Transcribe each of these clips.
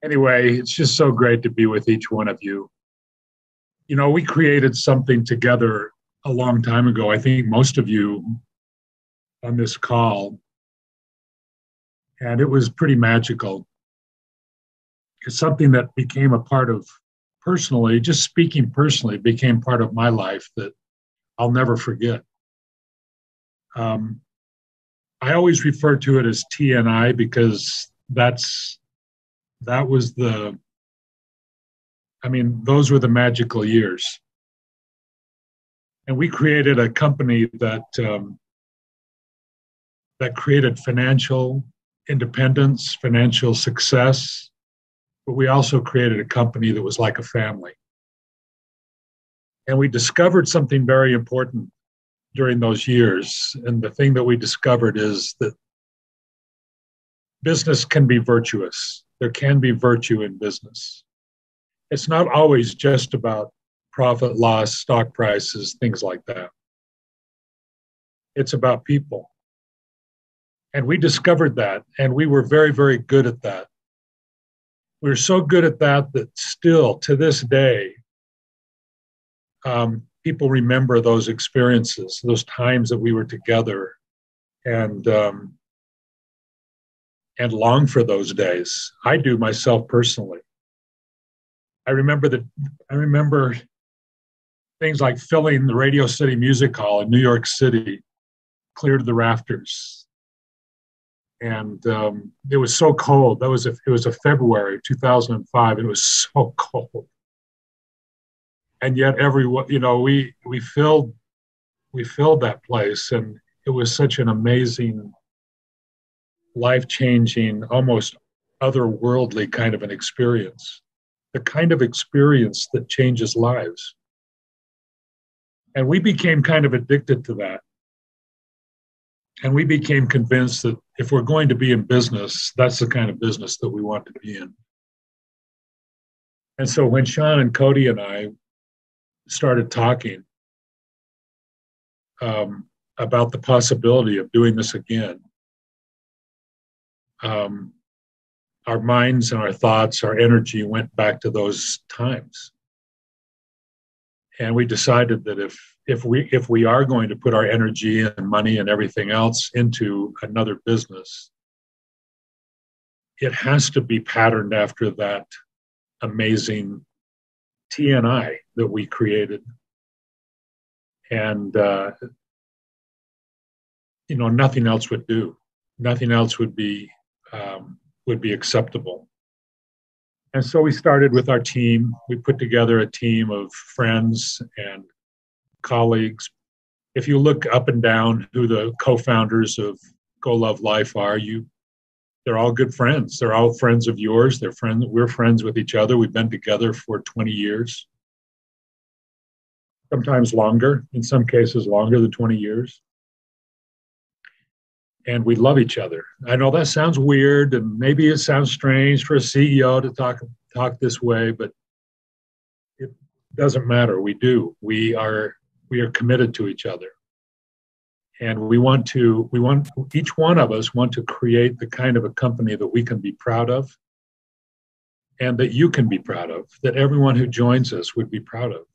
Anyway, it's just so great to be with each one of you. You know, we created something together a long time ago. I think most of you on this call, and it was pretty magical. It's something that became a part of, personally, just speaking personally, became part of my life that I'll never forget. I always refer to it as TNI because those were the magical years. And we created a company that created financial independence, financial success, but we also created a company that was like a family. And we discovered something very important during those years. And the thing that we discovered is that business can be virtuous. There can be virtue in business. It's not always just about profit, loss, stock prices, things like that. It's about people. And we discovered that, and we were very, very good at that. We were so good at that that still, to this day, people remember those experiences, those times that we were together, and long for those days. I do myself personally. I remember things like filling the Radio City Music Hall in New York City, clear to the rafters. And it was so cold. It was a February 2005. It was so cold. And yet everyone, we filled that place, and it was such an amazing, life-changing, almost otherworldly kind of an experience. The kind of experience that changes lives. And we became kind of addicted to that. And we became convinced that if we're going to be in business, that's the kind of business that we want to be in. And so when Sean and Cody and I started talking about the possibility of doing this again, our minds and our thoughts, our energy went back to those times. And we decided that if we are going to put our energy and money and everything else into another business, it has to be patterned after that amazing TNI that we created. And, nothing else would do. Nothing else would be acceptable. And so we started with our team. We put together a team of friends and colleagues. If you look up and down who the co-founders of Go Love Life are, they're all good friends. They're all friends of yours. We're friends with each other. We've been together for 20 years. Sometimes longer, in some cases longer than 20 years. And we love each other. I know that sounds weird, and maybe it sounds strange for a CEO to talk this way, but it doesn't matter. We do. We are committed to each other, and each one of us want to create the kind of a company that we can be proud of, and that you can be proud of, that everyone who joins us would be proud of.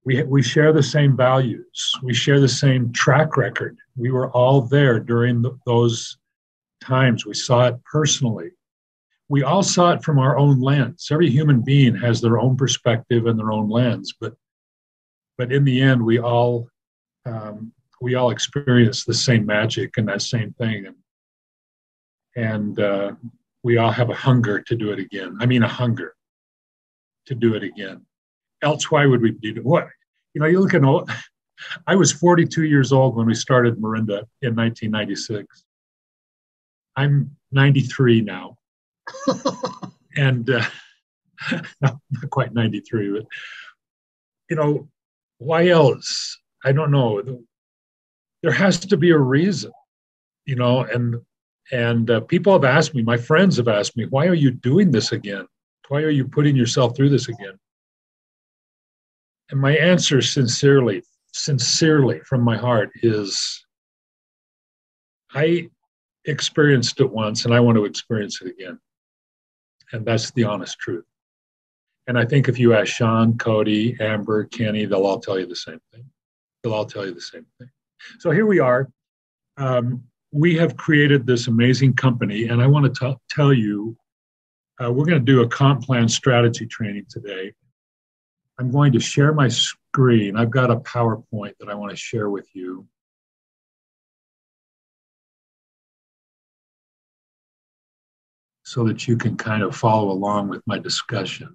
We share the same values. We share the same track record. We were all there during those times. We saw it personally. We all saw it from our own lens. Every human being has their own perspective and their own lens, but in the end, we all experience the same magic and that same thing, and we all have a hunger to do it again. I mean, a hunger to do it again. Else, why would we do what? You look at I was 42 years old when we started Marinda in 1996. I'm 93 now. And not quite 93, but, why else? I don't know. There has to be a reason, and people have asked me, my friends have asked me, why are you doing this again? Why are you putting yourself through this again? And my answer sincerely from my heart is, I experienced it once and I want to experience it again. And that's the honest truth. And I think if you ask Sean, Cody, Amber, Kenny, they'll all tell you the same thing. They'll all tell you the same thing. So here we are. We have created this amazing company, and I want to tell you, we're going to do a comp plan strategy training today. I'm going to share my screen. I've got a PowerPoint that I want to share with you. So that you can kind of follow along with my discussion.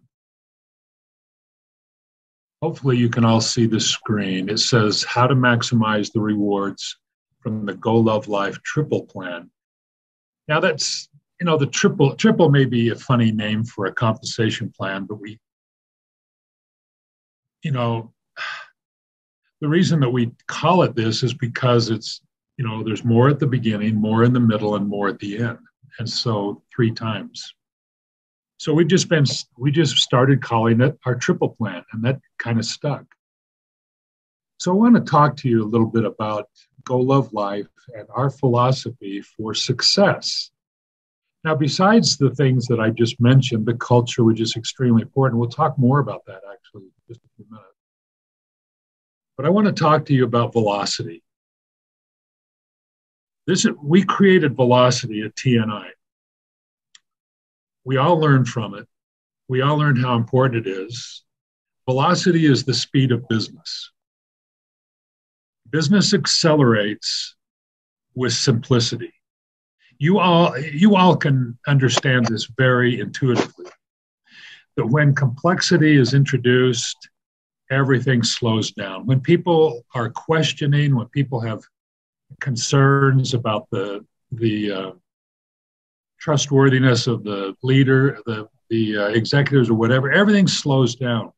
Hopefully you can all see the screen. It says how to maximize the rewards from the Go Love Life triple plan. Now that's, the triple may be a funny name for a compensation plan, but the reason that we call it this is because it's, there's more at the beginning, more in the middle, and more at the end. And so 3 times. So we just started calling it our triple plan, and that kind of stuck. So I want to talk to you a little bit about Go Love Life and our philosophy for success. Now, besides the things that I just mentioned, the culture, which is extremely important, we'll talk more about that actually in just a few minutes. But I want to talk to you about velocity. We created velocity at TNI. We all learned from it. We all learned how important it is. Velocity is the speed of business. Business accelerates with simplicity. You all can understand this very intuitively, that when complexity is introduced, everything slows down. When people are questioning, when people have concerns about the trustworthiness of the leader, the executives or whatever, everything slows down.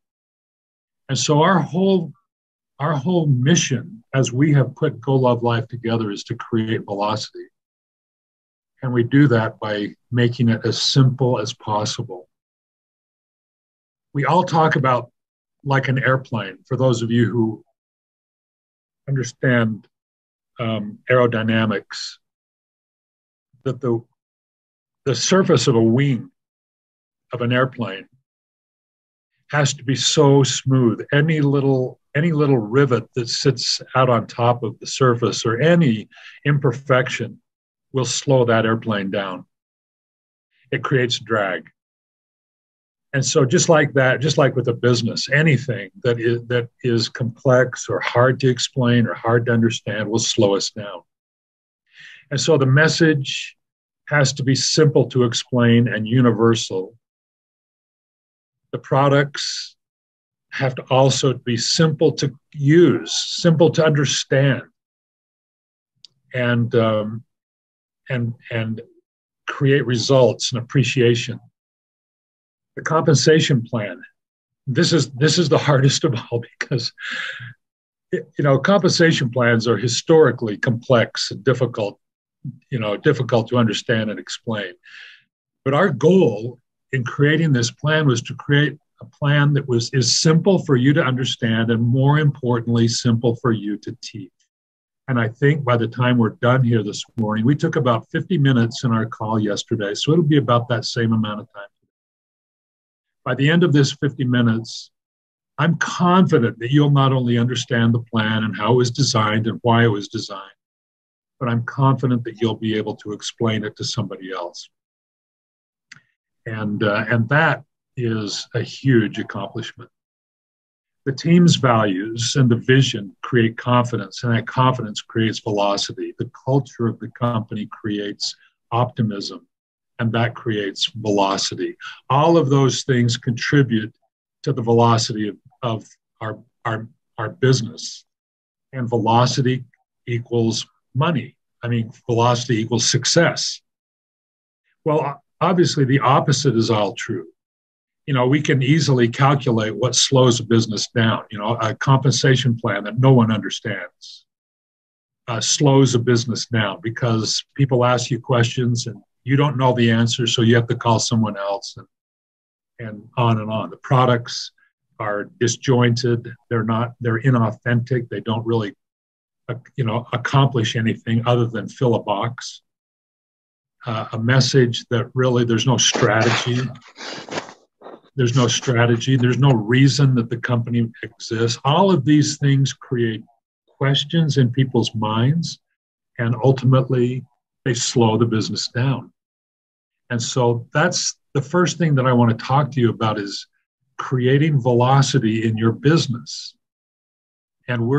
And so our whole mission as we have put Go Love Life together is to create velocity. And we do that by making it as simple as possible. We all talk about like an airplane, for those of you who understand aerodynamics, that the surface of a wing of an airplane has to be so smooth. Any little rivet that sits out on top of the surface or any imperfection will slow that airplane down. It creates drag. And so just like that, just like with a business, anything that is complex or hard to explain or hard to understand will slow us down. And so the message has to be simple to explain and universal. The products have to also be simple to use, simple to understand, and create results and appreciation. The compensation plan. This is the hardest of all because compensation plans are historically complex and difficult to understand and explain. But our goal in creating this plan was to create a plan that is simple for you to understand and, more importantly, simple for you to teach. And I think by the time we're done here this morning, we took about 50 minutes in our call yesterday, so it'll be about that same amount of time. By the end of this 50 minutes, I'm confident that you'll not only understand the plan and how it was designed and why it was designed, but I'm confident that you'll be able to explain it to somebody else. And that is a huge accomplishment. The team's values and the vision create confidence, and that confidence creates velocity. The culture of the company creates optimism, and that creates velocity. All of those things contribute to the velocity of our business. And velocity equals money. Velocity equals success. Well, obviously the opposite is all true. We can easily calculate what slows a business down. A compensation plan that no one understands slows a business down because people ask you questions and you don't know the answer, so you have to call someone else, and on and on. The products are disjointed. They're inauthentic. They don't really, accomplish anything other than fill a box. a message that really there's no strategy. There's no strategy. There's no reason that the company exists. All of these things create questions in people's minds, and ultimately they slow the business down. And so that's the first thing that I want to talk to you about is creating velocity in your business. And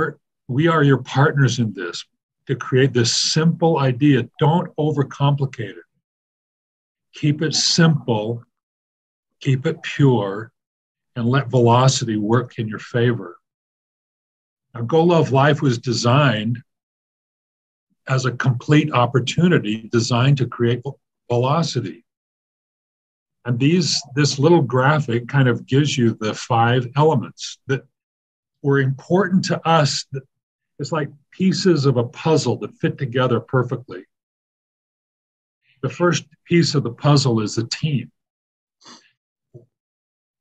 we are your partners in this to create this simple idea. Don't overcomplicate it. Keep it simple, keep it pure, and let velocity work in your favor. Now, Go Love Life was designed as a complete opportunity designed to create velocity. And this little graphic kind of gives you the 5 elements that were important to us. That it's like pieces of a puzzle that fit together perfectly. The first piece of the puzzle is the team.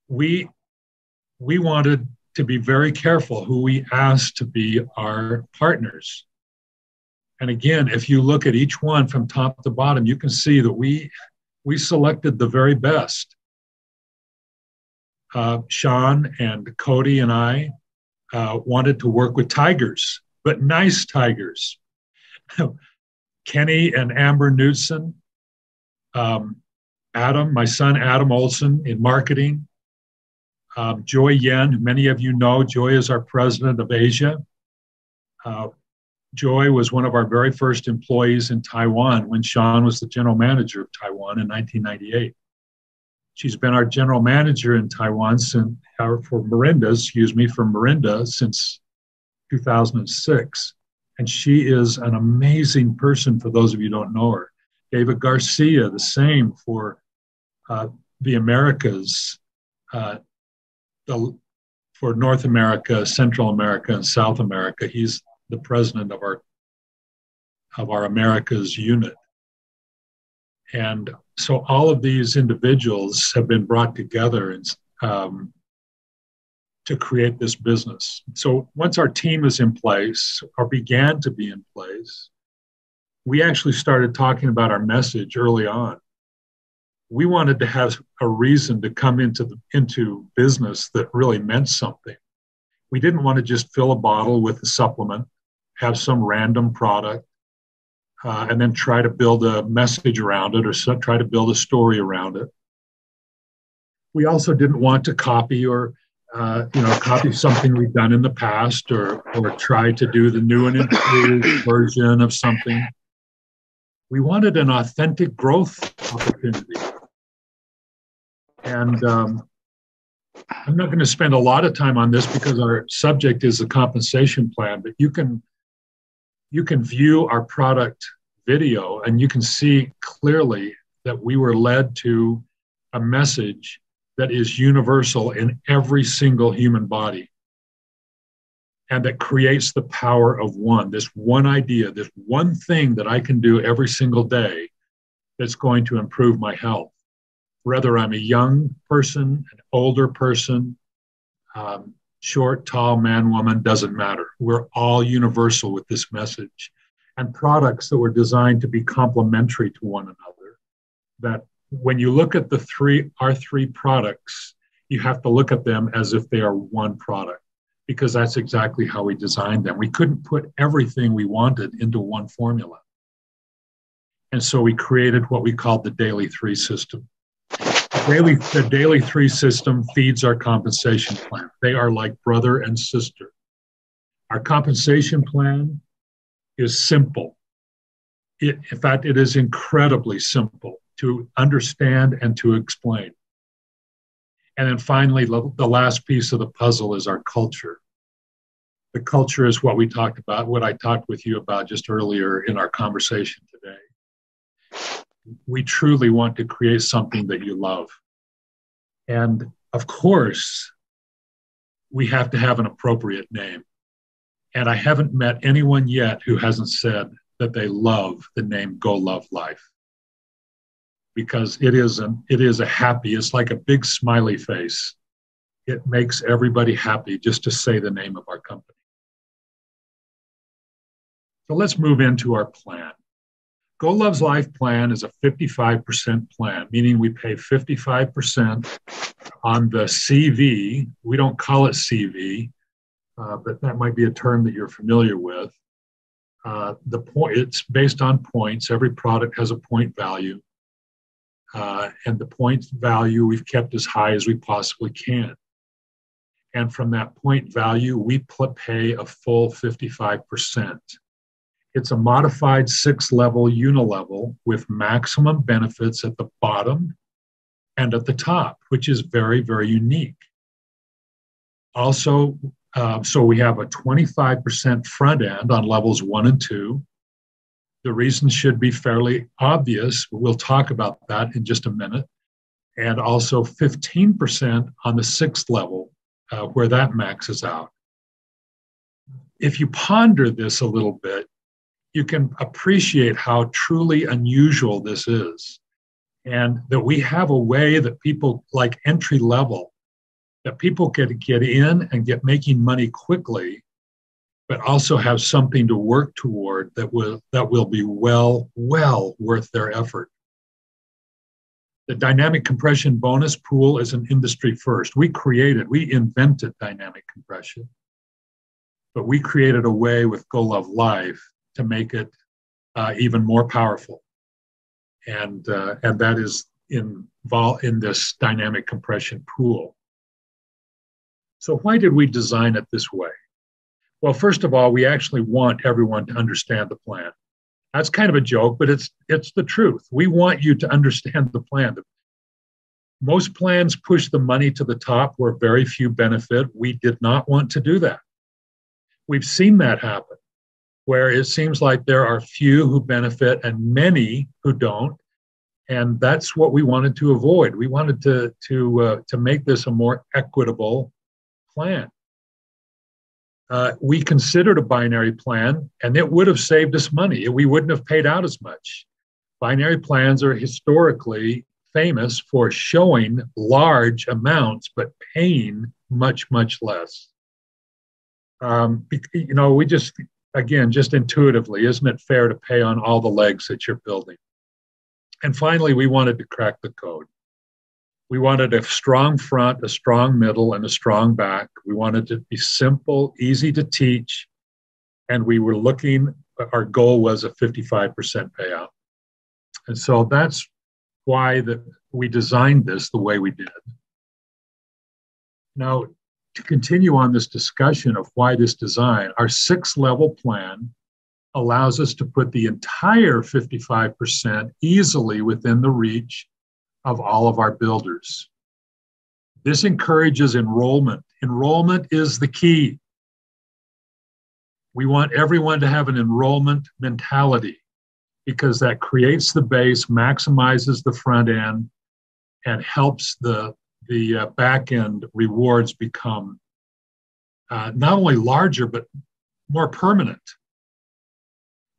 We wanted to be very careful who we asked to be our partners. And again, if you look at each one from top to bottom, you can see that we selected the very best. Sean and Cody and I wanted to work with tigers, but nice tigers. Kenny and Amber Knudsen, Adam, my son Adam Olsen in marketing, Joy Yen, who many of you know. Joy is our president of Asia. Joy was one of our very first employees in Taiwan when Sean was the general manager of Taiwan in 1998. She's been our general manager in Taiwan since, for Mirinda since 2006. And she is an amazing person for those of you who don't know her. David Garcia, the same for the Americas, for North America, Central America, and South America. He's the president of our Americas unit. And so all of these individuals have been brought together to create this business. So once our team is in place, or began to be in place, we actually started talking about our message early on. We wanted to have a reason to come into business that really meant something. We didn't want to just fill a bottle with a supplement, have some random product, and then try to build a message around it or try to build a story around it. We also didn't want to copy or copy something we've done in the past or try to do the new and improved version of something. We wanted an authentic growth opportunity. And I'm not going to spend a lot of time on this because our subject is the compensation plan, but you can view our product video and you can see clearly that we were led to a message that is universal in every single human body and that creates the power of one, this one idea, this one thing that I can do every single day that's going to improve my health. Whether I'm a young person, an older person, short, tall, man, woman, doesn't matter. We're all universal with this message. And products that were designed to be complementary to one another. That when you look at our three products, you have to look at them as if they are one product, because that's exactly how we designed them. We couldn't put everything we wanted into one formula. And so we created what we called the Daily 3 system. The Daily 3 system feeds our compensation plan. They are like brother and sister. Our compensation plan is simple. In fact, it is incredibly simple to understand and to explain. And then finally, the last piece of the puzzle is our culture. The culture is what we talked about, what I talked with you about just earlier in our conversation today. We truly want to create something that you love. And of course, we have to have an appropriate name. And I haven't met anyone yet who hasn't said that they love the name Go Love Life. Because it's like a big smiley face. It makes everybody happy just to say the name of our company. So let's move into our plan. Go Love's Life plan is a 55% plan, meaning we pay 55% on the CV. We don't call it CV, but that might be a term that you're familiar with. It's based on points. Every product has a point value. And the point value we've kept as high as we possibly can. And from that point value, we pay a full 55%. It's a modified 6-level unilevel with maximum benefits at the bottom and at the top, which is very, very unique. Also, so we have a 25% front end on levels 1 and 2. The reasons should be fairly obvious. We'll talk about that in just a minute. And also 15% on the 6th level, where that maxes out. If you ponder this a little bit, you can appreciate how truly unusual this is. And that we have a way that people like entry level, that people can get in and get making money quickly, but also have something to work toward that will be well worth their effort. The dynamic compression bonus pool is an industry first. We invented dynamic compression, but we created a way with Go Love Life to make it even more powerful. And that is involved in this dynamic compression pool. So why did we design it this way? Well, first of all, we actually want everyone to understand the plan. That's kind of a joke, but it's the truth. We want you to understand the plan. Most plans push the money to the top where very few benefit. We did not want to do that. We've seen that happen, where it seems like there are few who benefit and many who don't. And that's what we wanted to avoid. We wanted to make this a more equitable plan. We considered a binary plan, and it would have saved us money. We wouldn't have paid out as much. Binary plans are historically famous for showing large amounts, but paying much, much less. We just intuitively, isn't it fair to pay on all the legs that you're building? And finally, we wanted to crack the code. We wanted a strong front, a strong middle, and a strong back. We wanted it to be simple, easy to teach, and our goal was a 55% payout. And so that's why we designed this the way we did. Now, to continue on this discussion of why this design, our 6-level plan allows us to put the entire 55% easily within the reach of all of our builders. This encourages enrollment. Enrollment is the key. We want everyone to have an enrollment mentality because that creates the base, maximizes the front end, and helps the back end rewards become not only larger, but more permanent.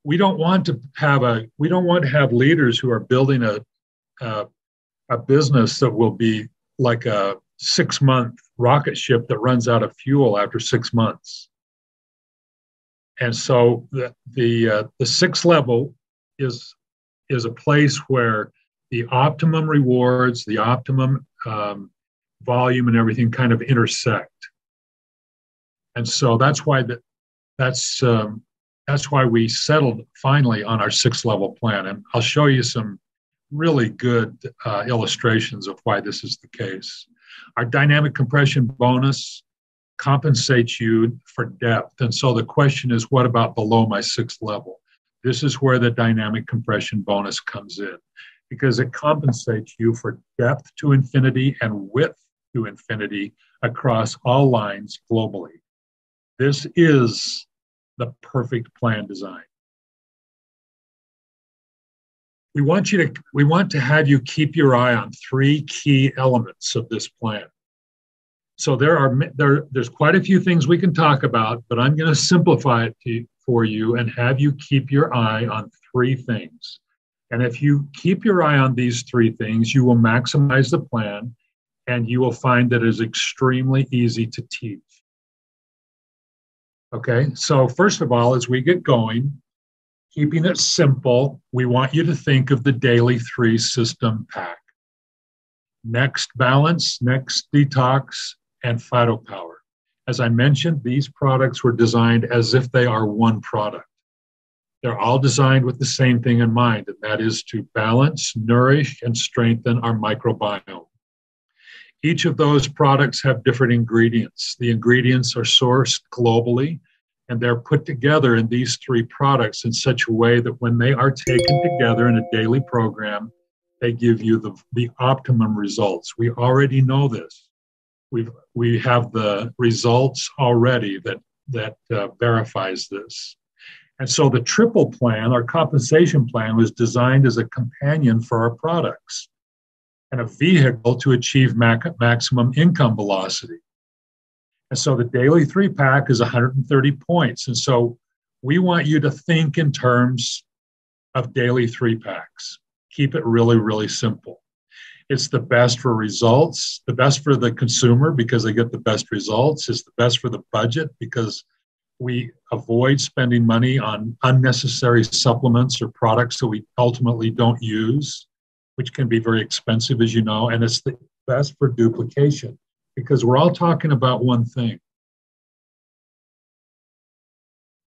We don't want to have leaders who are building a business that will be like a 6-month rocket ship that runs out of fuel after 6 months. And so the 6th level is a place where the optimum rewards, the optimum volume, and everything kind of intersect. And so that's why we settled finally on our 6-level plan. And I'll show you some really good illustrations of why this is the case. Our dynamic compression bonus compensates you for depth. And so the question is, what about below my 6th level? This is where the dynamic compression bonus comes in, because it compensates you for depth to infinity and width to infinity across all lines globally. This is the perfect plan design. We want to have you keep your eye on 3 key elements of this plan. So there's quite a few things we can talk about, but I'm going to simplify it for you and have you keep your eye on 3 things. And if you keep your eye on these 3 things, you will maximize the plan, and you will find that it is extremely easy to teach. Okay, so first of all, as we get going, Keeping it simple, we want you to think of the daily 3 system pack. Next Balance, Next Detox, and Phytopower. As I mentioned, these products were designed as if they are one product. They're all designed with the same thing in mind, and that is to balance, nourish, and strengthen our microbiome. Each of those products have different ingredients. The ingredients are sourced globally, and they're put together in these 3 products in such a way that when they are taken together in a daily program, they give you the optimum results. We already know this. We have the results already that verifies this. And so the triple plan, our compensation plan, was designed as a companion for our products and a vehicle to achieve maximum income velocity. And so the daily 3-pack is 130 points. And so we want you to think in terms of daily 3-packs. Keep it really, really simple. It's the best for results, the best for the consumer because they get the best results. It's the best for the budget because we avoid spending money on unnecessary supplements or products that we ultimately don't use, which can be very expensive, as you know. And it's the best for duplication because we're all talking about one thing.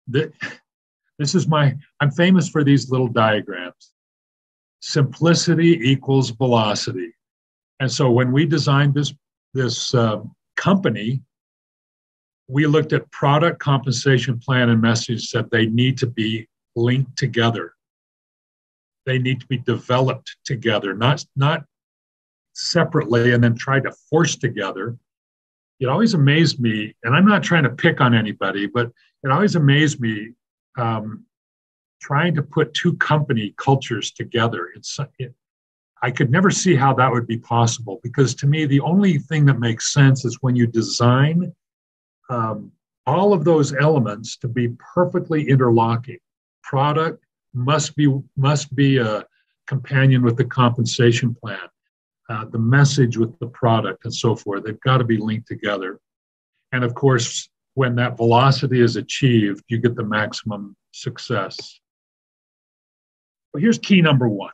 This is I'm famous for these little diagrams. Simplicity equals velocity. And so when we designed this company, we looked at product, compensation plan, and message, said they need to be linked together. They need to be developed together, not separately and then tried to force together. It always amazed me, and I'm not trying to pick on anybody, but it always amazed me trying to put 2 company cultures together. I could never see how that would be possible because to me, the only thing that makes sense is when you design all of those elements to be perfectly interlocking. Product must be a companion with the compensation plan, the message with the product, and so forth. They've got to be linked together. And of course, when that velocity is achieved, you get the maximum success. Well, here's key number 1.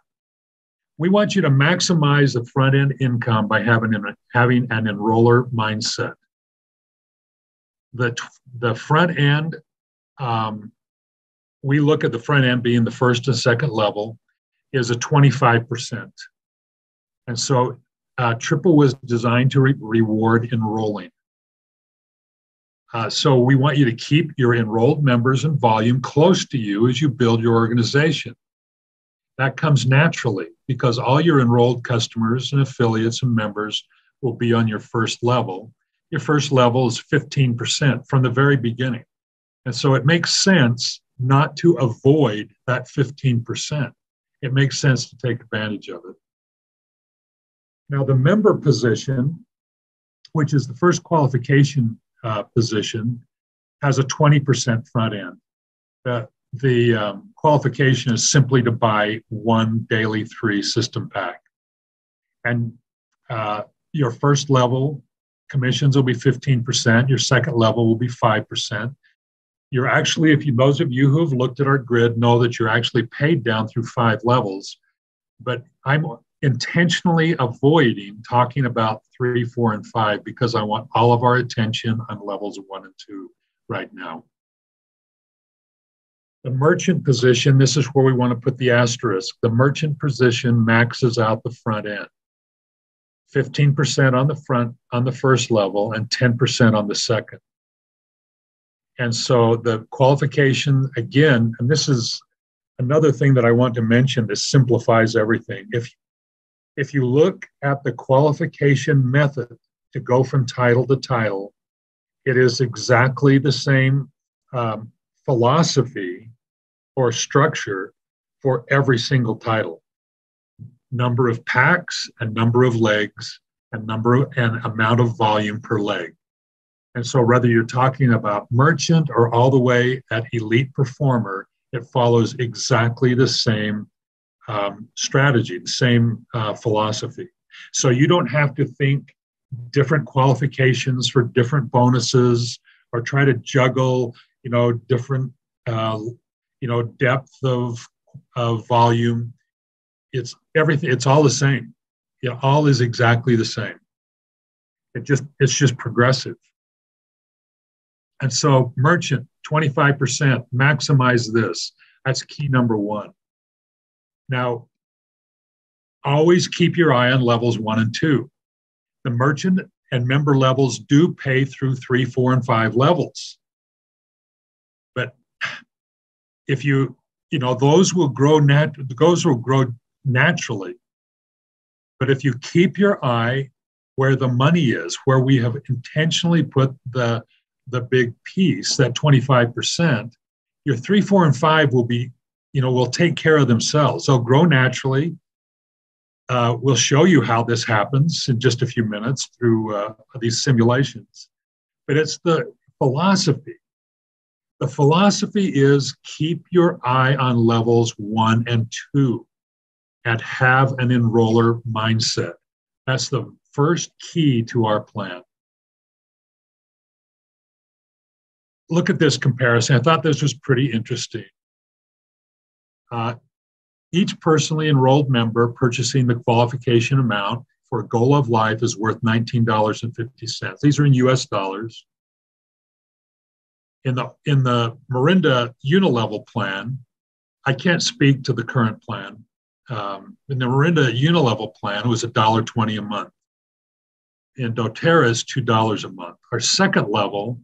We want you to maximize the front-end income by having an enroller mindset. The front end, we look at the front end being the first and second level, is a 25%. And so Triple was designed to reward enrolling. So we want you to keep your enrolled members and volume close to you as you build your organization. That comes naturally because all your enrolled customers and affiliates and members will be on your first level. Your first level is 15% from the very beginning. And so it makes sense not to avoid that 15%. It makes sense to take advantage of it. Now, the member position, which is the first qualification position, has a 20% front end. The qualification is simply to buy 1 daily 3 system pack. And your first level commissions will be 15%. Your second level will be 5%. You're actually, those of you who have looked at our grid know that you're actually paid down through 5 levels. But I'm intentionally avoiding talking about 3, 4, and 5 because I want all of our attention on levels 1 and 2 right now. The merchant position, this is where we want to put the asterisk. The merchant position maxes out the front end. 15% on the first level and 10% on the second. And so the qualification, again, and this is another thing that I want to mention, this simplifies everything. If you look at the qualification method to go from title to title, it is exactly the same philosophy or structure for every single title. Number of packs and number of legs and amount of volume per leg. And so whether you're talking about merchant or all the way at elite performer, it follows exactly the same strategy, the same philosophy. So you don't have to think different qualifications for different bonuses or try to juggle, different depth of volume. It's everything. It's all the same. All is exactly the same. It's just progressive. And so merchant, 25%, maximize this. That's key number one. Now, always keep your eye on levels 1 and 2. The merchant and member levels do pay through 3, 4, and 5 levels. But if those will grow naturally. But if you keep your eye where the money is, where we have intentionally put the big piece, that 25%, your 3, 4, and 5 will take care of themselves. They'll grow naturally. We'll show you how this happens in just a few minutes through these simulations. But it's the philosophy. The philosophy is keep your eye on levels 1 and 2 and have an enroller mindset. That's the first key to our plan. Look at this comparison. I thought this was pretty interesting. Each personally enrolled member purchasing the qualification amount for a goal of life is worth $19.50. These are in US dollars. In the Morinda Unilevel plan, I can't speak to the current plan. In the Morinda Unilevel plan, it was $1.20 a month. In doTERRA is $2 a month. Our second level,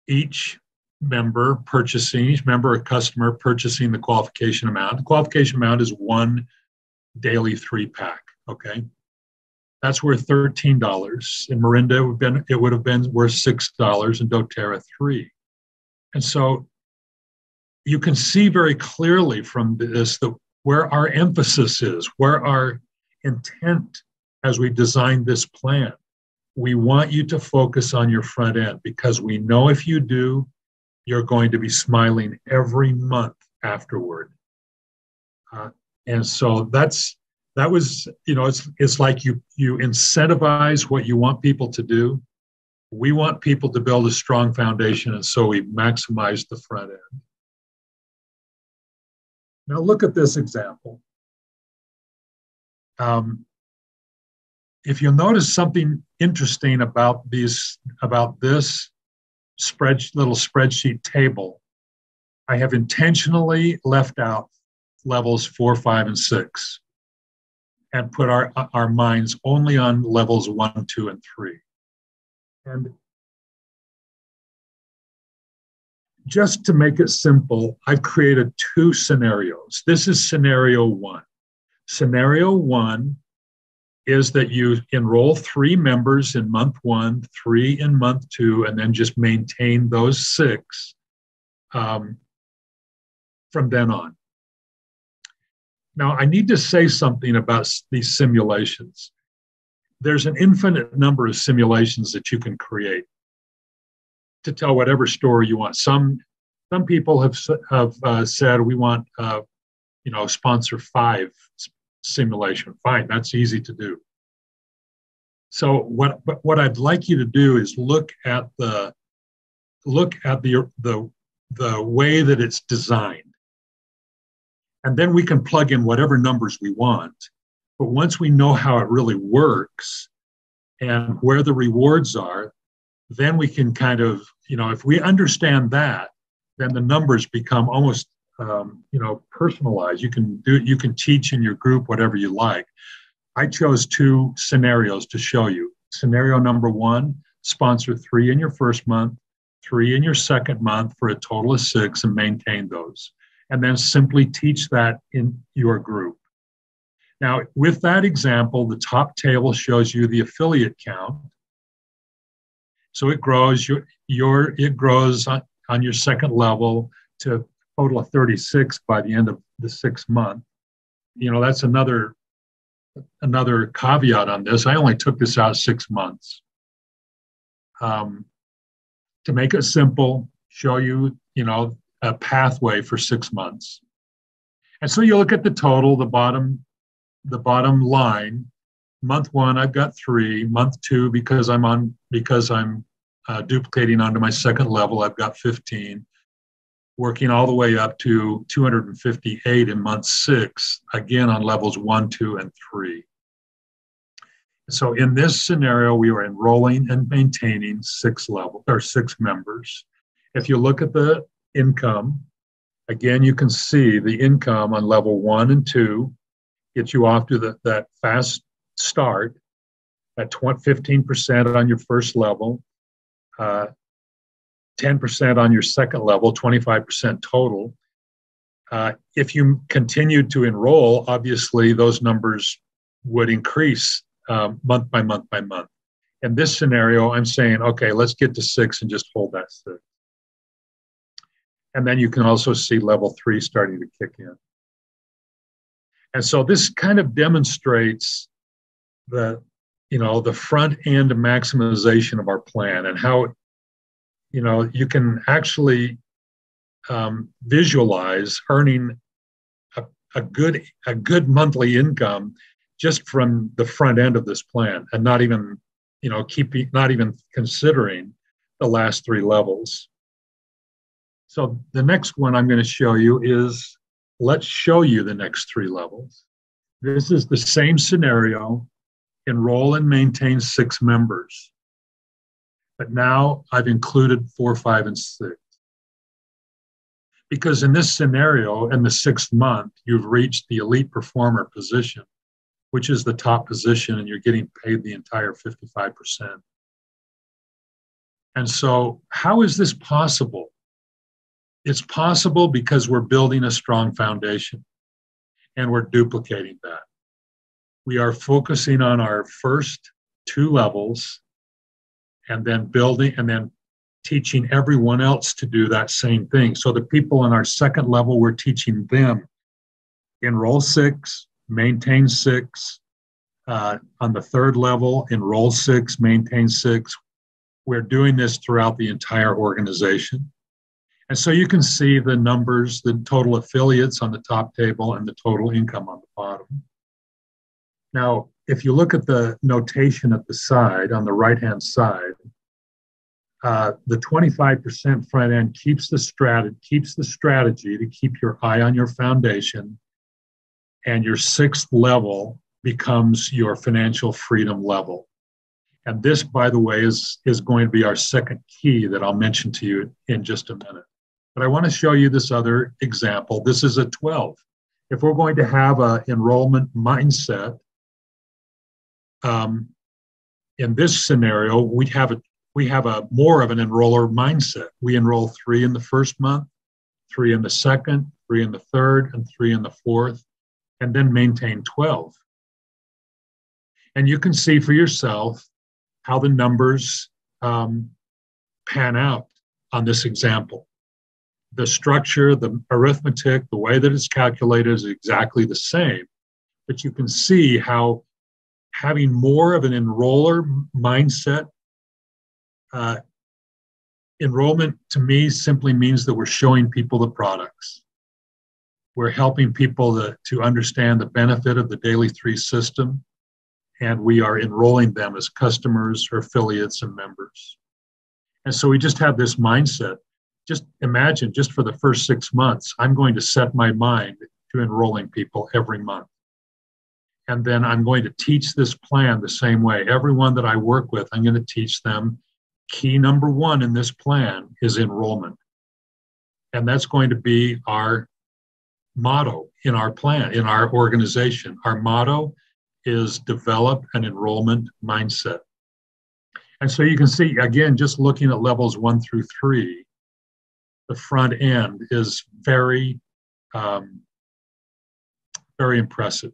each member or customer purchasing the qualification amount. The qualification amount is 1 daily 3-pack, okay? That's worth $13. In Morinda, it would have been worth $6, and doTERRA $3. And so you can see very clearly from this where our emphasis is, where our intent as we designed this plan. We want you to focus on your front end because we know if you do, you're going to be smiling every month afterward. And so that was, it's like you incentivize what you want people to do. We want people to build a strong foundation, and so we maximize the front end. Now look at this example. If you'll notice something interesting about this little spreadsheet table, I have intentionally left out levels 4, 5, and 6 and put our minds only on levels 1, 2, and 3. And just to make it simple, I've created 2 scenarios. This is scenario 1. Scenario 1 is that you enroll 3 members in month 1, 3 in month 2, and then just maintain those 6 from then on. Now, I need to say something about these simulations. There's an infinite number of simulations that you can create to tell whatever story you want. Some people have said we want sponsor 5 simulation. Fine, that's easy to do. So what I'd like you to do is look at the way that it's designed. And then we can plug in whatever numbers we want. But once we know how it really works and where the rewards are, then we can kind of, if we understand that, then the numbers become almost, personalized. You can teach in your group whatever you like. I chose 2 scenarios to show you. Scenario number 1, sponsor 3 in your first month, 3 in your second month for a total of 6 and maintain those. And then simply teach that in your group. Now, with that example, the top table shows you the affiliate count. So it grows. It grows on your second level to a total of 36 by the end of the 6th month. That's another caveat on this. I only took this out 6 months. To make it simple, show you, a pathway for 6 months. And so you look at the total, the bottom line. Month 1, I've got 3. Month 2, because I'm duplicating onto my second level, I've got 15. working all the way up to 258 in month 6, again on levels 1, 2, and 3. So in this scenario, we were enrolling and maintaining 6 members. If you look at the income, again, you can see the income on level 1 and 2 gets you off to that fast start at 15% on your first level, 10% on your second level, 25% total. If you continued to enroll, obviously those numbers would increase month by month by month. In this scenario, I'm saying, okay, let's get to 6 and just hold that 6. And then you can also see level 3 starting to kick in. And so this kind of demonstrates the front end maximization of our plan and how, you can actually visualize earning a good monthly income just from the front end of this plan, and not even considering the last 3 levels. So the next one I'm going to show you is, let's show you the next 3 levels. This is the same scenario, enroll and maintain 6 members. But now I've included 4, 5, and 6. Because in this scenario, in the 6th month, you've reached the elite performer position, which is the top position, and you're getting paid the entire 55%. And so how is this possible? It's possible because we're building a strong foundation, and we're duplicating that. We are focusing on our first 2 levels, and then building and then teaching everyone else to do that same thing. So the people in our second level, we're teaching them enroll 6, maintain 6. On the 3rd level, enroll 6, maintain 6. We're doing this throughout the entire organization. And so you can see the numbers, the total affiliates on the top table and the total income on the bottom. Now, if you look at the notation at the side, on the right-hand side, the 25% front end keeps the strategy to keep your eye on your foundation, and your 6th level becomes your financial freedom level. And this, by the way, is going to be our second key that I'll mention to you in just a minute. But I want to show you this other example. This is a 12. If we're going to have an enrollment mindset, in this scenario, we have a more of an enroller mindset. We enroll 3 in the first month, 3 in the second, 3 in the third, and 3 in the fourth, and then maintain 12. And you can see for yourself how the numbers pan out on this example. The structure, the arithmetic, the way that it's calculated is exactly the same, but you can see how having more of an enroller mindset, enrollment to me simply means that we're showing people the products. We're helping people to understand the benefit of the Daily 3 system, and we are enrolling them as customers or affiliates and members. And so we just have this mindset. Just imagine, just for the first 6 months, I'm going to set my mind to enrolling people every month. And then I'm going to teach this plan the same way. Everyone that I work with, I'm going to teach them key number 1 in this plan is enrollment. And that's going to be our motto in our plan, in our organization. Our motto is develop an enrollment mindset. And so you can see, again, just looking at levels 1 through 3, the front end is very, very impressive.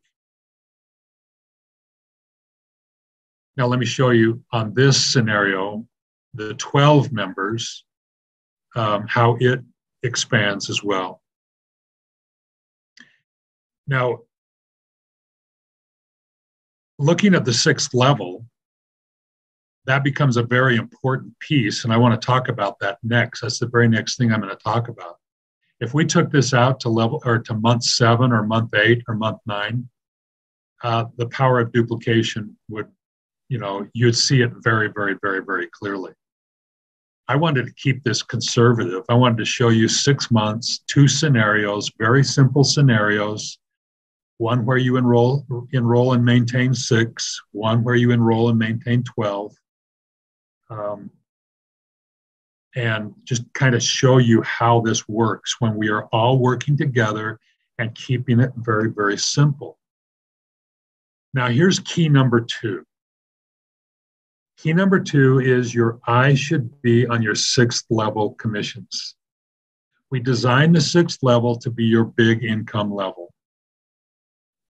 Now, let me show you on this scenario, the 12 members, how it expands as well. Now, looking at the 6th level, that becomes a very important piece, and I want to talk about that next. That's the very next thing I'm going to talk about. If we took this out to level or to month 7 or month 8 or month 9, the power of duplication would, you'd see it very, very, very, very clearly. I wanted to keep this conservative. I wanted to show you 6 months, 2 scenarios, very simple scenarios. One where you enroll and maintain 6, one where you enroll and maintain 12. And just kind of show you how this works when we are all working together and keeping it very, very simple. Now, here's key number 2. Key number 2 is your eye should be on your 6th level commissions. We designed the 6th level to be your big income level.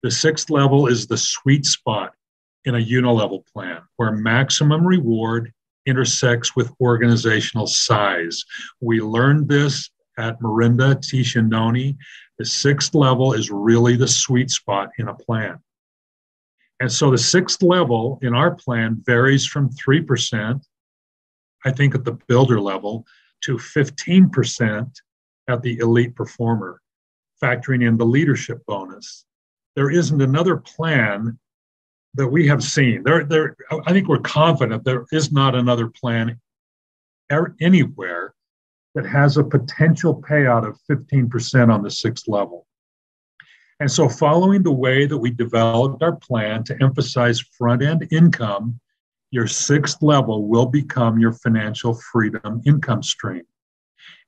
The 6th level is the sweet spot in a unilevel plan where maximum reward intersects with organizational size. We learned this at Mirinda Tishanoni. The 6th level is really the sweet spot in a plan. And so the 6th level in our plan varies from 3%, I think at the builder level, to 15% at the elite performer, factoring in the leadership bonus. There isn't another plan that we have seen. I think we're confident there is not another plan anywhere that has a potential payout of 15% on the 6th level. And so following the way that we developed our plan to emphasize front-end income, your 6th level will become your financial freedom income stream.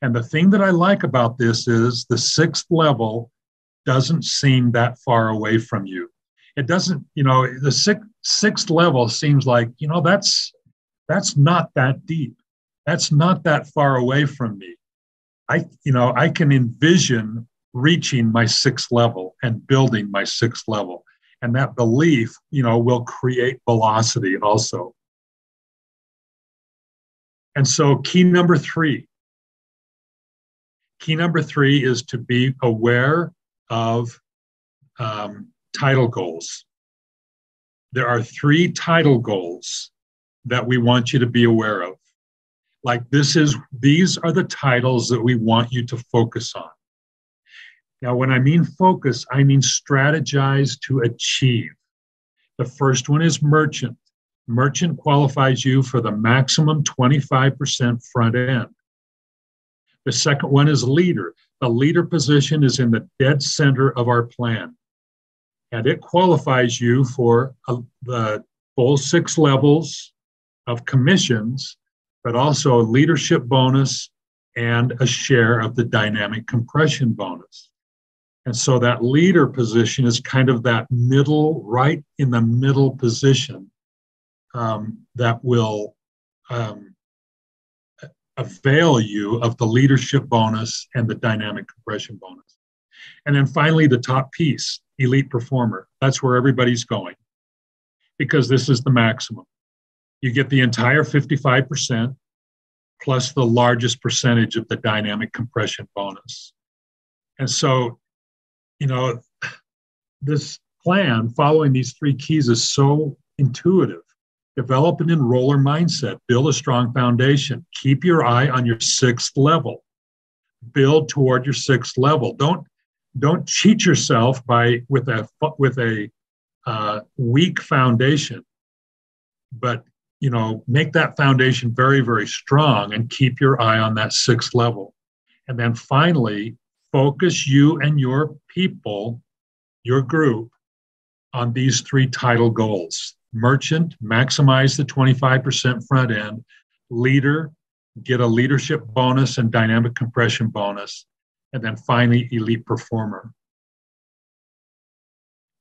And the thing that I like about this is the 6th level doesn't seem that far away from you. It doesn't, the sixth level seems like, that's not that deep. That's not that far away from me. I can envision reaching my 6th level and building my 6th level. And that belief, will create velocity also. And so key number 3 is to be aware of title goals. There are 3 title goals that we want you to be aware of. Like these are the titles that we want you to focus on. Now, when I mean focus, I mean strategize to achieve. The first one is merchant. Merchant qualifies you for the maximum 25% front end. The second one is leader. The leader position is in the dead center of our plan. And it qualifies you for the full 6 levels of commissions, but also a leadership bonus and a share of the dynamic compression bonus. And so that leader position is kind of that middle, right in the middle position that will avail you of the leadership bonus and the dynamic compression bonus. And then finally, the top piece, elite performer. That's where everybody's going because this is the maximum. You get the entire 55% plus the largest percentage of the dynamic compression bonus. And so, this plan following these 3 keys is so intuitive. Develop an enroller mindset, build a strong foundation, keep your eye on your 6th level, build toward your 6th level. Don't cheat yourself with a weak foundation, but make that foundation very, very strong and keep your eye on that 6th level. And then finally, focus you and your people, your group, on these 3 title goals. Merchant, maximize the 25% front end. Leader, get a leadership bonus and dynamic compression bonus. And then finally, elite performer.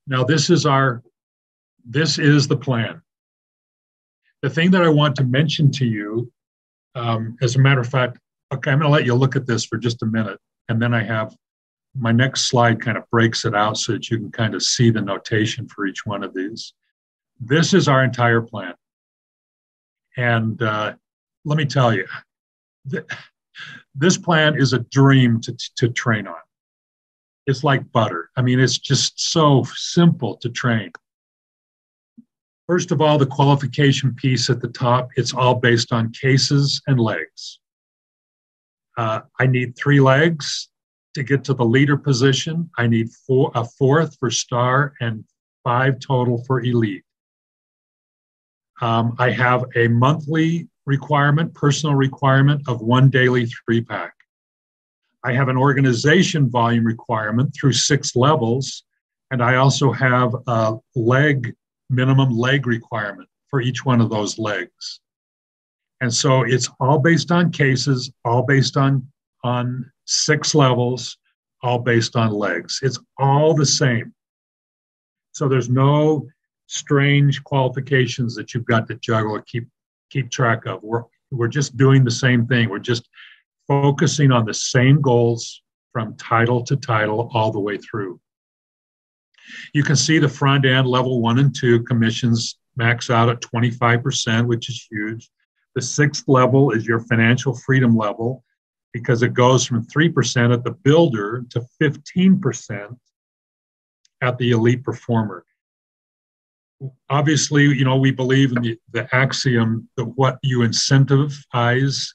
Now, this is the plan. The thing that I want to mention to you, as a matter of fact, okay, I'm going to let you look at this for just a minute. And then I have my next slide kind of breaks it out so that you can kind of see the notation for each one of these. This is our entire plan. And let me tell you, this plan is a dream to train on. It's like butter. I mean, it's just so simple to train. First of all, the qualification piece at the top, it's all based on cases and legs. I need 3 legs to get to the leader position. I need a 4th for star and 5 total for elite. I have a monthly requirement, personal requirement of 1 daily 3-pack. I have an organization volume requirement through 6 levels, and I also have a minimum leg requirement for each one of those legs. And so it's all based on cases, all based on 6 levels, all based on legs. It's all the same. So there's no strange qualifications that you've got to juggle or keep track of. We're just doing the same thing. We're just focusing on the same goals from title to title all the way through. You can see the front end, level 1 and 2 commissions max out at 25%, which is huge. The 6th level is your financial freedom level, because it goes from 3% at the builder to 15% at the elite performer. Obviously, you know, we believe in the axiom that what you incentivize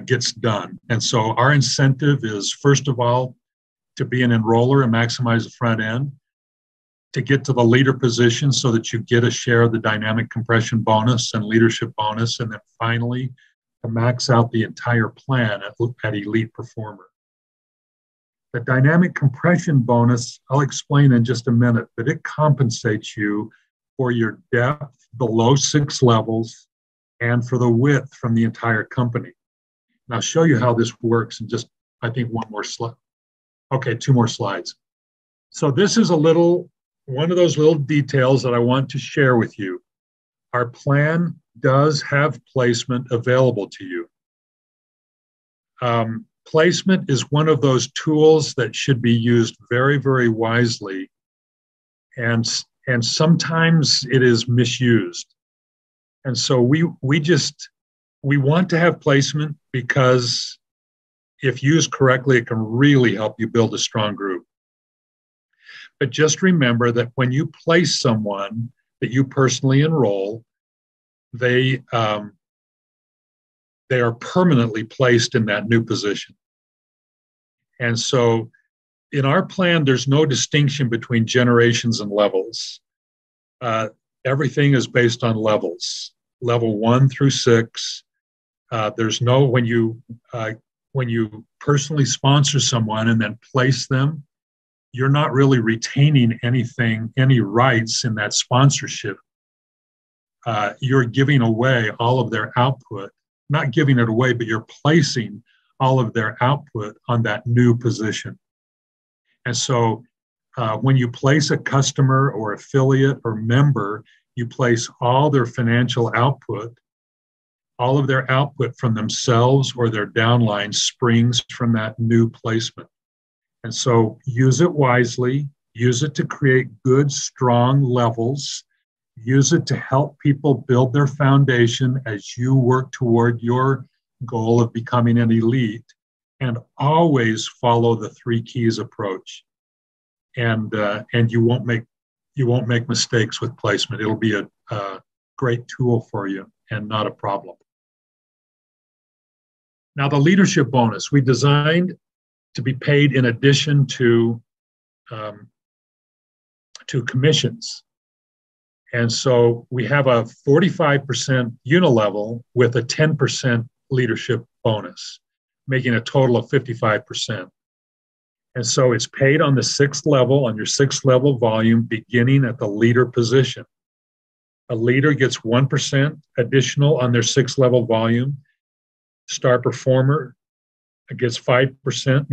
gets done. And so our incentive is, first of all, to be an enroller and maximize the front end, to get to the leader position so that you get a share of the dynamic compression bonus and leadership bonus, and then finally to max out the entire plan at elite performer. The dynamic compression bonus, I'll explain in just a minute, but it compensates you for your depth below 6 levels and for the width from the entire company. And I'll show you how this works in just, I think, 1 more slide. Okay, 2 more slides. So this is one of those little details that I want to share with you. Our plan does have placement available to you. Placement is one of those tools that should be used very, very wisely, and sometimes it is misused. And so we want to have placement because if used correctly, it can really help you build a strong group. But just remember that when you place someone that you personally enroll, they are permanently placed in that new position. And so in our plan, there's no distinction between generations and levels. Everything is based on levels, level 1 through 6. There's no, when you personally sponsor someone and then place them, you're not really retaining any rights in that sponsorship. You're giving away all of their output, not giving it away, but you're placing all of their output on that new position. And so when you place a customer or affiliate or member, you place all their financial output, all of their output from themselves or their downline springs from that new placement. And so use it wisely, use it to create good, strong levels, use it to help people build their foundation as you work toward your goal of becoming an elite, and always follow the 3 keys approach. And you won't make mistakes with placement. It'll be a great tool for you and not a problem. Now, the leadership bonus we designed to be paid in addition to commissions. And so we have a 45% unilevel with a 10% leadership bonus, making a total of 55%. And so it's paid on the 6th level, on your 6th level volume, beginning at the leader position. A leader gets 1% additional on their 6th level volume. Star performer gets 5%,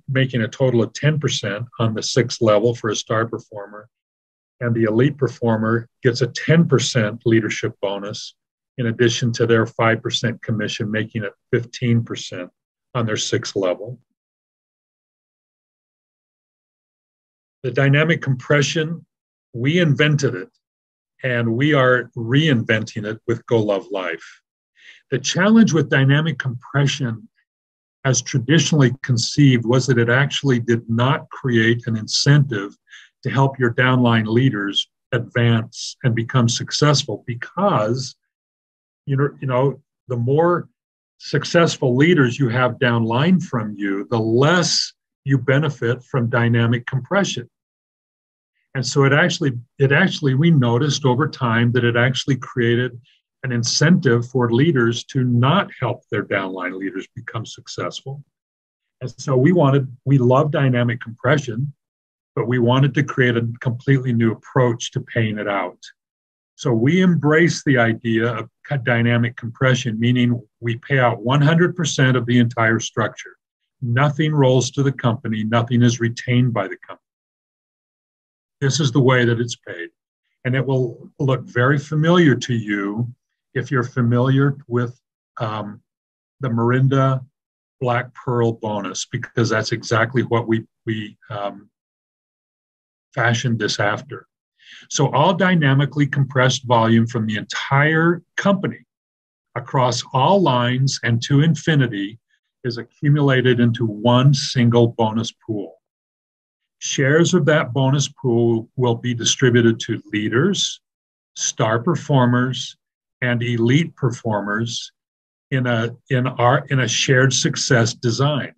making a total of 10% on the 6th level for a star performer. And the elite performer gets a 10% leadership bonus in addition to their 5% commission, making it 15% on their 6th level. The dynamic compression, we invented it, and we are reinventing it with Go Love Life. The challenge with dynamic compression, as traditionally conceived, was that it actually did not create an incentive to help your downline leaders advance and become successful, because you know the more successful leaders you have downline from you, the less you benefit from dynamic compression. And so it actually we noticed over time that it actually created an incentive for leaders to not help their downline leaders become successful. And so we love dynamic compression, but we wanted to create a completely new approach to paying it out. So we embrace the idea of dynamic compression, meaning we pay out 100% of the entire structure. Nothing rolls to the company, nothing is retained by the company. This is the way that it's paid. And it will look very familiar to you if you're familiar with the Mirinda Black Pearl bonus, because that's exactly what we fashioned this after. So all dynamically compressed volume from the entire company across all lines and to infinity is accumulated into one single bonus pool. Shares of that bonus pool will be distributed to leaders, star performers, and elite performers in a shared success design.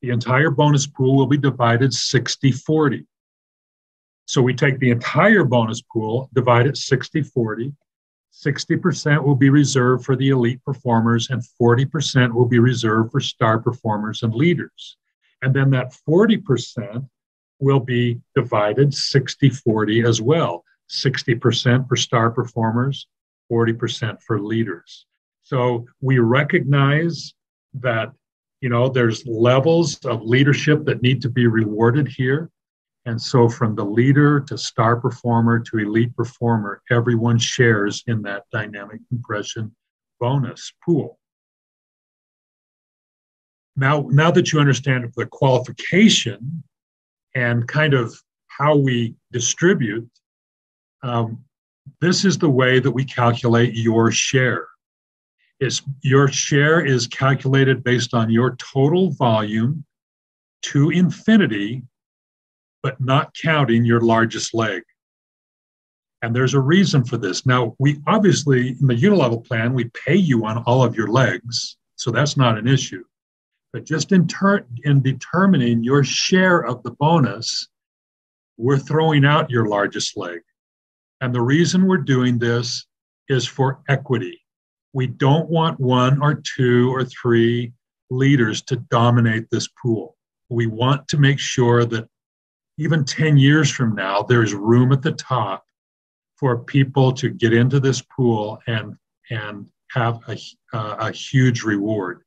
The entire bonus pool will be divided 60-40. So we take the entire bonus pool, divide it 60-40. 60% will be reserved for the elite performers and 40% will be reserved for star performers and leaders. And then that 40% will be divided 60-40 as well. 60% for star performers, 40% for leaders. So we recognize that, there's levels of leadership that need to be rewarded here. And so from the leader to star performer to elite performer, everyone shares in that dynamic compression bonus pool. Now that you understand the qualification and kind of how we distribute, this is the way that we calculate your share. Your share is calculated based on your total volume to infinity, but not counting your largest leg. And there's a reason for this. Now, we obviously, in the unilevel plan, we pay you on all of your legs, so that's not an issue. But just in determining your share of the bonus, we're throwing out your largest leg. And the reason we're doing this is for equity. We don't want 1 or 2 or 3 leaders to dominate this pool. We want to make sure that even 10 years from now, there's room at the top for people to get into this pool and have a huge reward.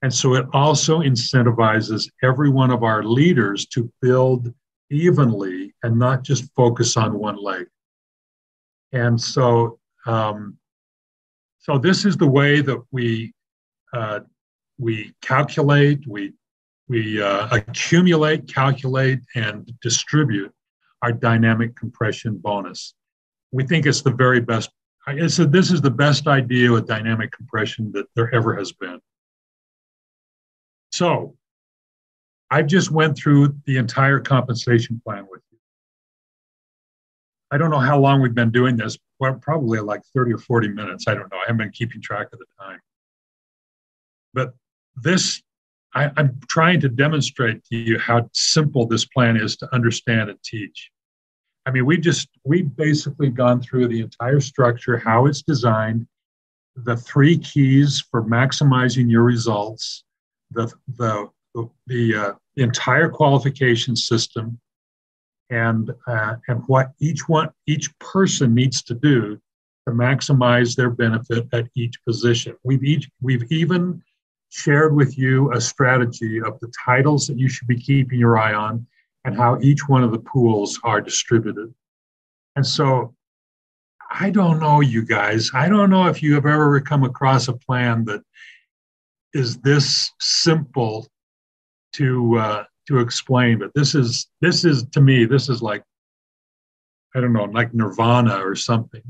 And so it also incentivizes every one of our leaders to build evenly and not just focus on one leg. And so, so this is the way that we calculate, we accumulate, calculate, and distribute our dynamic compression bonus. We think it's the very best. This is the best idea with dynamic compression that there ever has been. So I just went through the entire compensation plan with you. I don't know how long we've been doing this. Well, probably like 30 or 40 minutes. I don't know. I haven't been keeping track of the time. But I'm trying to demonstrate to you how simple this plan is to understand and teach. I mean, we've basically gone through the entire structure, how it's designed, the 3 keys for maximizing your results, the entire qualification system, and what each person needs to do to maximize their benefit at each position. We've even shared with you a strategy of the titles that you should be keeping your eye on and how each one of the pools are distributed. And so I don't know, you guys, I don't know if you have ever come across a plan that is this simple to explain, but this is to me, this is like, I don't know, like nirvana or something.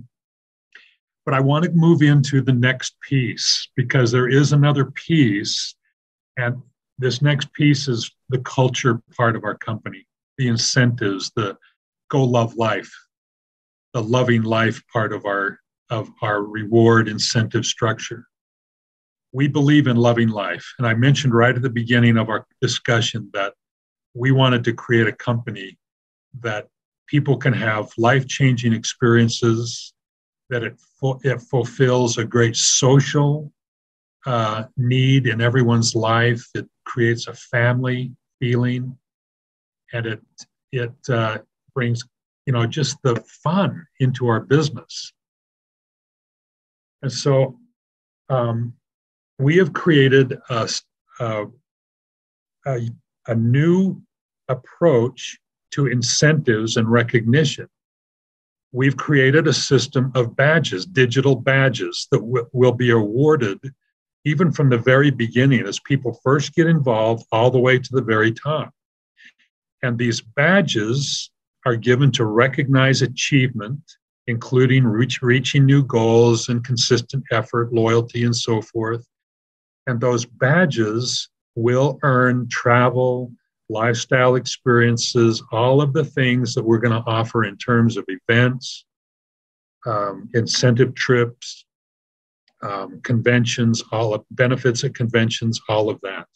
But I want to move into the next piece because there is another piece, and this next piece is the culture part of our company, the incentives, the go love life, the loving life part of our reward incentive structure. We believe in loving life. And I mentioned right at the beginning of our discussion that we wanted to create a company that people can have life-changing experiences. that it fulfills a great social need in everyone's life. It creates a family feeling, and it brings, just the fun into our business. And so we have created a new approach to incentives and recognition. We've created a system of badges, digital badges, that will be awarded even from the very beginning as people first get involved all the way to the very top. And these badges are given to recognize achievement, including reaching new goals and consistent effort, loyalty, and so forth. And those badges will earn travel, lifestyle experiences, all of the things that we're going to offer in terms of events, incentive trips, conventions, all of benefits at conventions, all of that.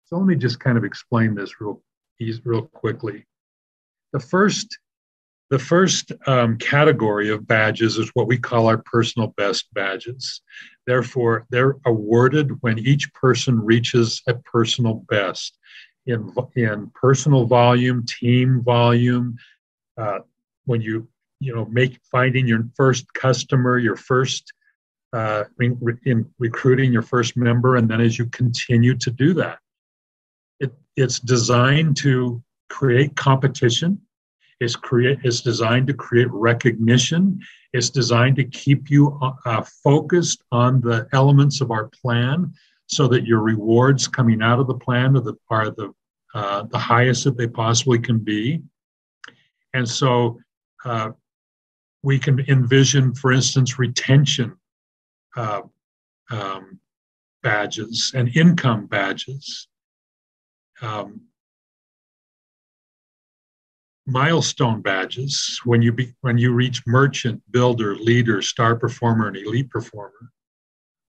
So let me just kind of explain this real quickly. The first category of badges is what we call our personal best badges. Therefore, they're awarded when each person reaches a personal best in personal volume, team volume, when you finding your first customer, your first in recruiting your first member, and then as you continue to do that, it's designed to create competition. It's designed to create recognition. It's designed to keep you focused on the elements of our plan, so that your rewards coming out of the plan are the highest that they possibly can be. And so we can envision, for instance, retention badges and income badges. Milestone badges, when you reach merchant, builder, leader, star performer, and elite performer.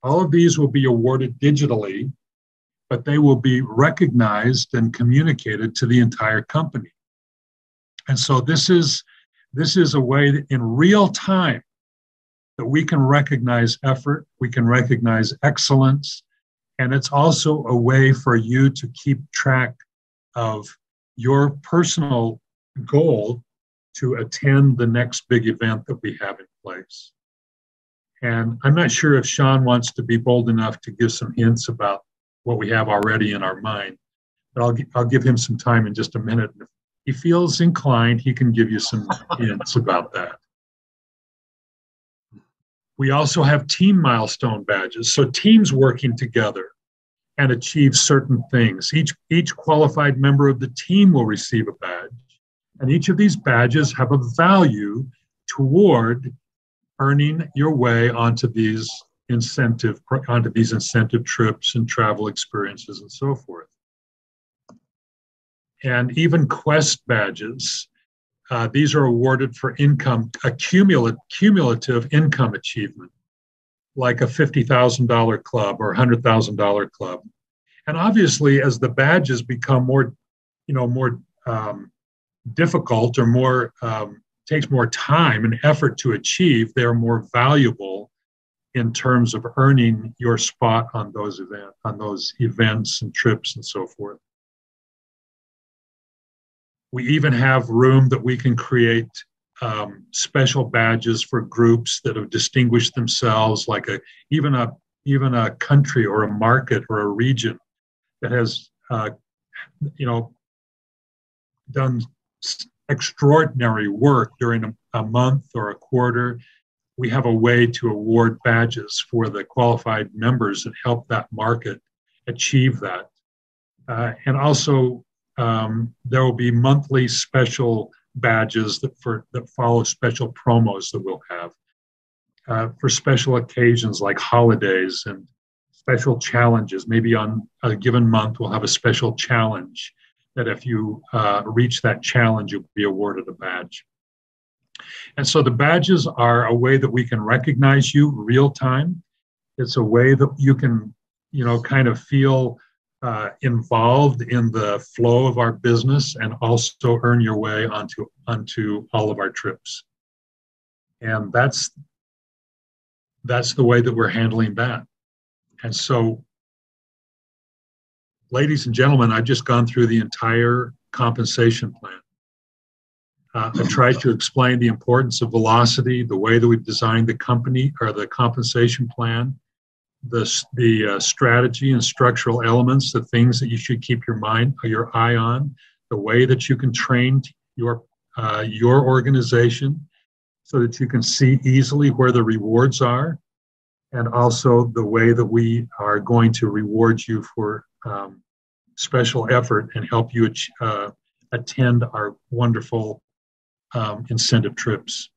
All of these will be awarded digitally, but they will be recognized and communicated to the entire company. And so this is a way that in real time that we can recognize effort, we can recognize excellence, and it's also a way for you to keep track of your personal goal to attend the next big event that we have in place. And I'm not sure if Sean wants to be bold enough to give some hints about what we have already in our mind, but I'll give him some time in just a minute. If he feels inclined, he can give you some hints about that. We also have team milestone badges, so teams working together and achieve certain things. Each qualified member of the team will receive a badge, and each of these badges have a value toward earning your way onto these incentive trips and travel experiences and so forth. And even Quest badges, these are awarded for income, cumulative income achievement, like a $50,000 club or $100,000 club. And obviously, as the badges become more difficult or takes more time and effort to achieve, they're more valuable in terms of earning your spot on those events and trips and so forth. We even have room that we can create special badges for groups that have distinguished themselves, like even a country or a market or a region that has done extraordinary work during a month or a quarter. We have a way to award badges for the qualified members that help that market achieve that. And also, there will be monthly special badges that follow special promos that we'll have for special occasions like holidays and special challenges. Maybe on a given month, we'll have a special challenge that if you reach that challenge, you'll be awarded a badge. And so the badges are a way that we can recognize you real time. It's a way that you can, kind of feel involved in the flow of our business and also earn your way onto all of our trips. And that's that's the way that we're handling that. And so, ladies and gentlemen, I've just gone through the entire compensation plan. I tried to explain the importance of velocity, the way that we've designed the company or the compensation plan, the strategy and structural elements, the things that you should keep your eye on, the way that you can train your organization so that you can see easily where the rewards are, and also the way that we are going to reward you for special effort and help you attend our wonderful incentive trips.